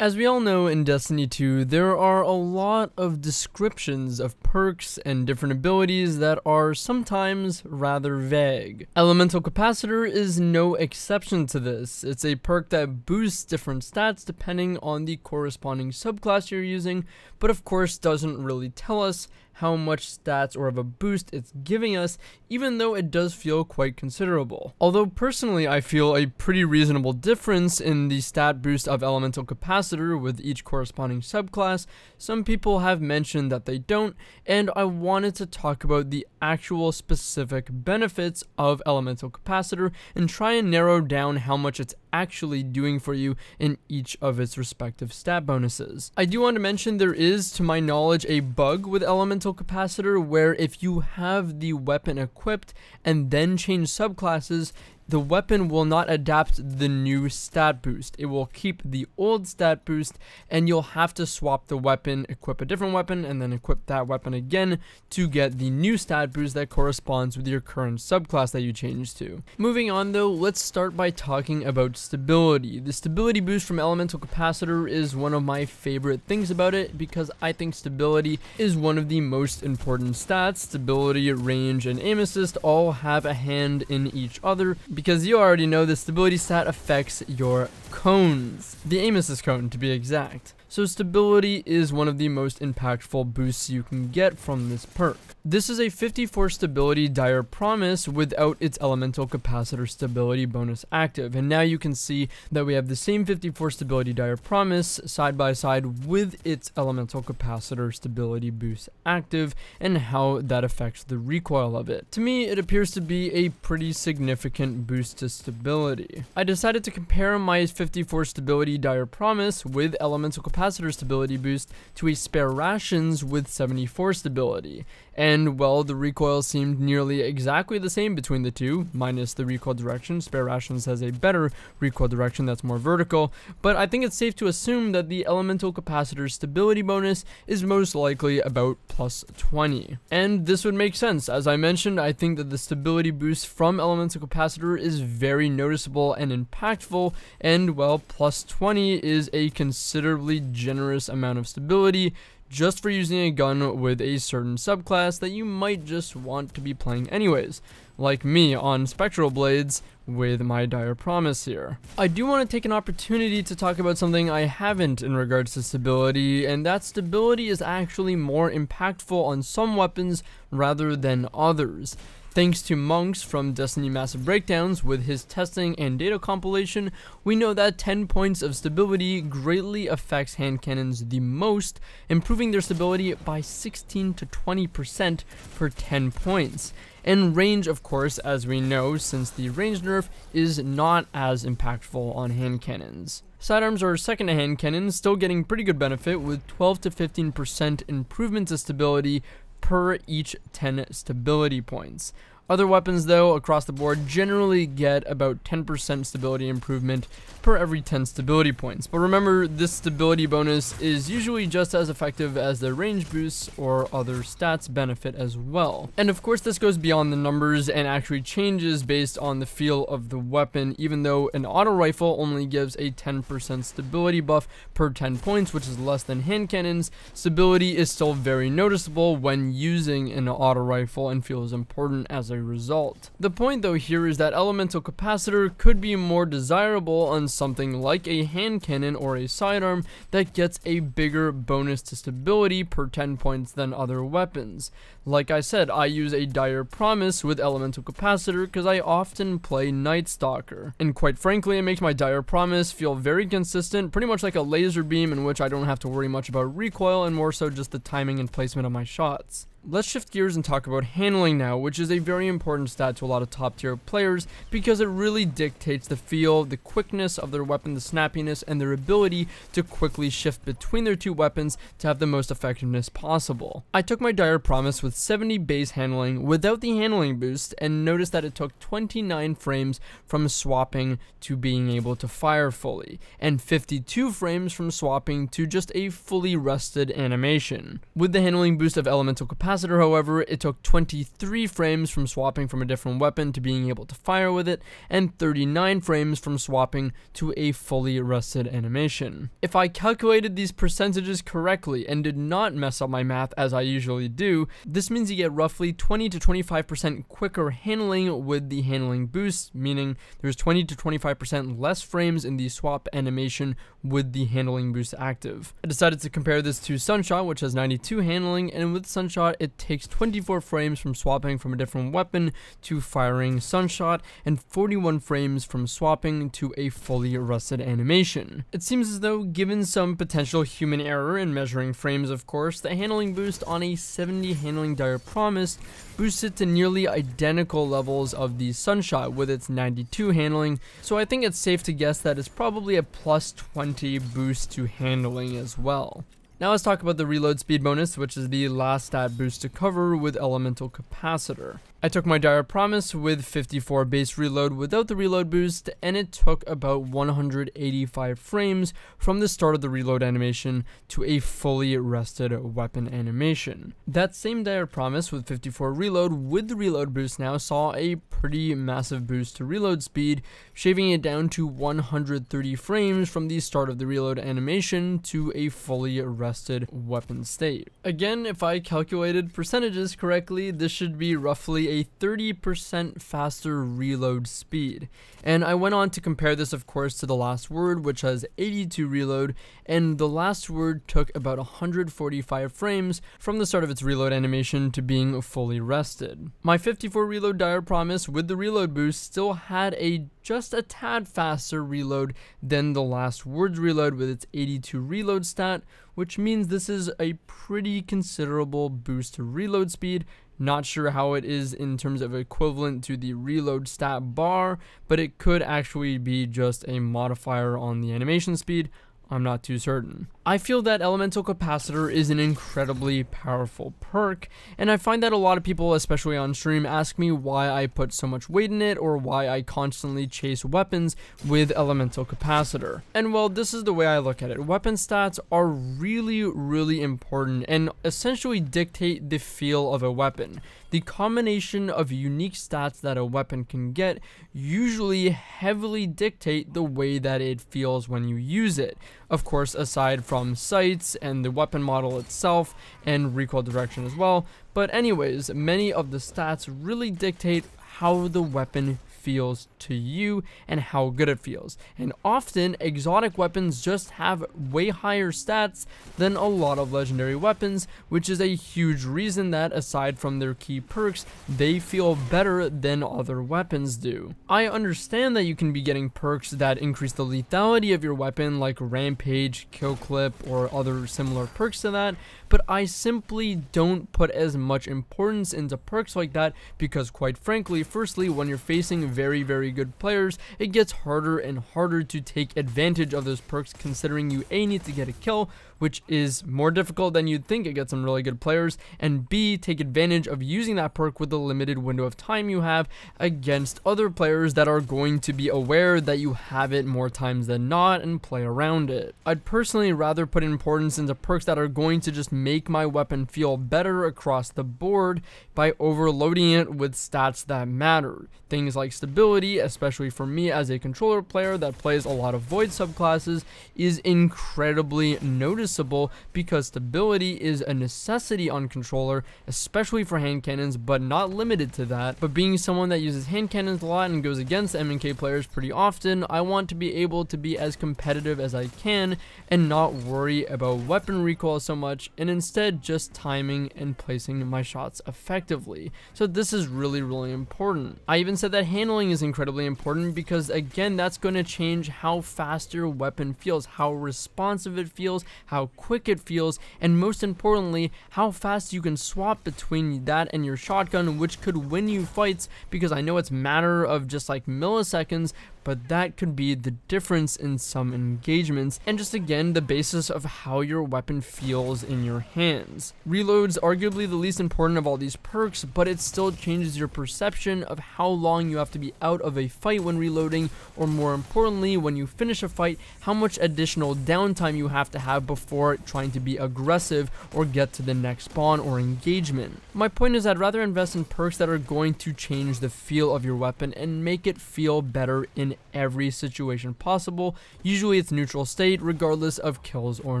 As we all know, in Destiny 2, there are a lot of descriptions of perks and different abilities that are sometimes rather vague. Elemental Capacitor is no exception to this. It's a perk that boosts different stats depending on the corresponding subclass you're using, but of course doesn't really tell us how much stats or of a boost it's giving us, even though it does feel quite considerable. Although personally I feel a pretty reasonable difference in the stat boost of Elemental Capacitor with each corresponding subclass, some people have mentioned that they don't, and I wanted to talk about the actual specific benefits of Elemental Capacitor and try and narrow down how much it's actually doing for you in each of its respective stat bonuses. I do want to mention there is, to my knowledge, a bug with Elemental Capacitor where if you have the weapon equipped and then change subclasses, the weapon will not adapt the new stat boost. It will keep the old stat boost, and you'll have to swap the weapon, equip a different weapon, and then equip that weapon again to get the new stat boost that corresponds with your current subclass that you changed to. Moving on though, let's start by talking about stability. The stability boost from Elemental Capacitor is one of my favorite things about it because I think stability is one of the most important stats. Stability, range, and aim assist all have a hand in each other, because you already know the stability stat affects your cones, the aim assist cone to be exact. So stability is one of the most impactful boosts you can get from this perk. This is a 54 stability dire promise without its Elemental Capacitor stability bonus active, and now you can see that we have the same 54 stability dire promise side by side with its Elemental Capacitor stability boost active and how that affects the recoil of it. To me, it appears to be a pretty significant boost to stability. I decided to compare my 54 stability dire promise with Elemental Capacitor stability boost to a spare Rations with 74 stability. And well, the recoil seemed nearly exactly the same between the two, minus the recoil direction. Spare Rations has a better recoil direction that's more vertical, but I think it's safe to assume that the Elemental Capacitor stability bonus is most likely about plus 20. And this would make sense. As I mentioned, I think that the stability boost from Elemental Capacitor is very noticeable and impactful, and well, plus 20 is a considerably generous amount of stability just for using a gun with a certain subclass that you might just want to be playing anyways, like me on Spectral Blades with my dire promise here. I do want to take an opportunity to talk about something I haven't in regards to stability, and that stability is actually more impactful on some weapons rather than others. Thanks to Monks from Destiny Massive Breakdowns with his testing and data compilation, we know that 10 points of stability greatly affects hand cannons the most, improving their stability by 16 to 20% for 10 points. And range, of course, as we know, since the range nerf is not as impactful on hand cannons. Sidearms are second to hand cannons, still getting pretty good benefit with 12 to 15% improvement to stability per each 10 stability points. Other weapons, though, across the board generally get about 10% stability improvement per every 10 stability points. But remember, this stability bonus is usually just as effective as the range boosts or other stats benefit as well. And of course, this goes beyond the numbers and actually changes based on the feel of the weapon, even though an auto rifle only gives a 10% stability buff per 10 points, which is less than hand cannons. Stability is still very noticeable when using an auto rifle and feels important as a result. The point though here is that Elemental Capacitor could be more desirable on something like a hand cannon or a sidearm that gets a bigger bonus to stability per 10 points than other weapons. Like I said, I use a dire promise with Elemental Capacitor because I often play Night Stalker, and quite frankly it makes my dire promise feel very consistent, pretty much like a laser beam in which I don't have to worry much about recoil and more so just the timing and placement of my shots. Let's shift gears and talk about handling now, which is a very important stat to a lot of top tier players because it really dictates the feel, the quickness of their weapon, the snappiness, and their ability to quickly shift between their two weapons to have the most effectiveness possible. I took my dire promise with 70 base handling without the handling boost and noticed that it took 29 frames from swapping to being able to fire fully, and 52 frames from swapping to just a fully rested animation. With the handling boost of Elemental Capacitor, Capacitor, however, it took 23 frames from swapping from a different weapon to being able to fire with it, and 39 frames from swapping to a fully rested animation. If I calculated these percentages correctly and did not mess up my math as I usually do, this means you get roughly 20 to 25% quicker handling with the handling boost, meaning there's 20 to 25% less frames in the swap animation with the handling boost active. I decided to compare this to Sunshot, which has 92 handling, and with Sunshot it takes 24 frames from swapping from a different weapon to firing Sunshot, and 41 frames from swapping to a fully rested animation. It seems as though, given some potential human error in measuring frames of course, the handling boost on a 70 handling dire promised boosts it to nearly identical levels of the Sunshot with its 92 handling, so I think it's safe to guess that it's probably a plus 20 boost to handling as well. Now let's talk about the reload speed bonus, which is the last stat boost to cover with Elemental Capacitor. I took my Dire Promise with 54 base reload without the reload boost, and it took about 185 frames from the start of the reload animation to a fully rested weapon animation. That same Dire Promise with 54 reload with the reload boost now saw a pretty massive boost to reload speed, shaving it down to 130 frames from the start of the reload animation to a fully rested weapon state. Again, if I calculated percentages correctly, this should be roughly a 30% faster reload speed. And I went on to compare this of course to the Last Word, which has 82 reload, and the Last Word took about 145 frames from the start of its reload animation to being fully rested. My 54 reload Dire Promise with the reload boost still had just a tad faster reload than the Last Word's reload with its 82 reload stat, which means this is a pretty considerable boost to reload speed. Not sure how it is in terms of equivalent to the reload stat bar, but it could actually be just a modifier on the animation speed. I'm not too certain. I feel that Elemental Capacitor is an incredibly powerful perk, and I find that a lot of people, especially on stream, ask me why I put so much weight in it or why I constantly chase weapons with Elemental Capacitor. And well, this is the way I look at it. Weapon stats are really important and essentially dictate the feel of a weapon. The combination of unique stats that a weapon can get usually heavily dictate the way that it feels when you use it. Of course, aside from sights and the weapon model itself and recoil direction as well. But anyways, many of the stats really dictate how the weapon feels to you and how good it feels. And often exotic weapons just have way higher stats than a lot of legendary weapons, which is a huge reason that aside from their key perks, they feel better than other weapons do. I understand that you can be getting perks that increase the lethality of your weapon like Rampage, Kill Clip, or other similar perks to that, but I simply don't put as much importance into perks like that because quite frankly, firstly, when you're facing very good players, it gets harder and harder to take advantage of those perks considering you A, need to get a kill, which is more difficult than you'd think against some really good players, and B, take advantage of using that perk with the limited window of time you have against other players that are going to be aware that you have it more times than not and play around it. I'd personally rather put importance into perks that are going to just make my weapon feel better across the board by overloading it with stats that matter. Things like stability, especially for me as a controller player that plays a lot of Void subclasses, is incredibly noticeable because stability is a necessity on controller, especially for hand cannons, but not limited to that. But being someone that uses hand cannons a lot and goes against M&K players pretty often, I want to be able to be as competitive as I can and not worry about weapon recoil so much, and instead just timing and placing my shots effectively. So this is really important. I even said that handling is incredibly important because again, that's going to change how fast your weapon feels, how responsive it feels, how quick it feels, and most importantly, how fast you can swap between that and your shotgun, which could win you fights, because I know it's a matter of just like milliseconds, but that could be the difference in some engagements, and just again the basis of how your weapon feels in your hands. Reload's arguably the least important of all these perks, but it still changes your perception of how long you have to be out of a fight when reloading, or more importantly, when you finish a fight, how much additional downtime you have to have before trying to be aggressive or get to the next spawn or engagement. My point is I'd rather invest in perks that are going to change the feel of your weapon and make it feel better in every situation possible. Usually it's neutral state regardless of kills or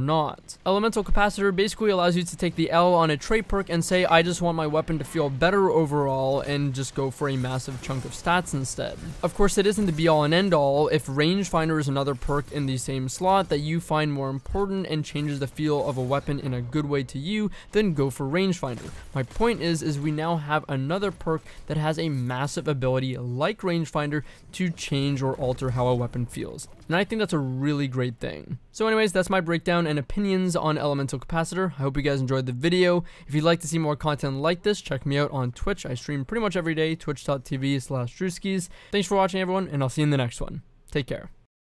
not. Elemental Capacitor basically allows you to take the L on a trait perk and say I just want my weapon to feel better overall and just go for a massive chunk of stats instead. Of course it isn't the be all and end all. If Rangefinder is another perk in the same slot that you find more important and changes the feel of a weapon in a good way to you, then go for Rangefinder. My point is we now have another perk that has a massive ability like Rangefinder to change or alter how a weapon feels. And I think that's a really great thing. So anyways, that's my breakdown and opinions on Elemental Capacitor. I hope you guys enjoyed the video. If you'd like to see more content like this, check me out on Twitch. I stream pretty much every day, twitch.tv/Drewskys. Thanks for watching everyone, and I'll see you in the next one. Take care.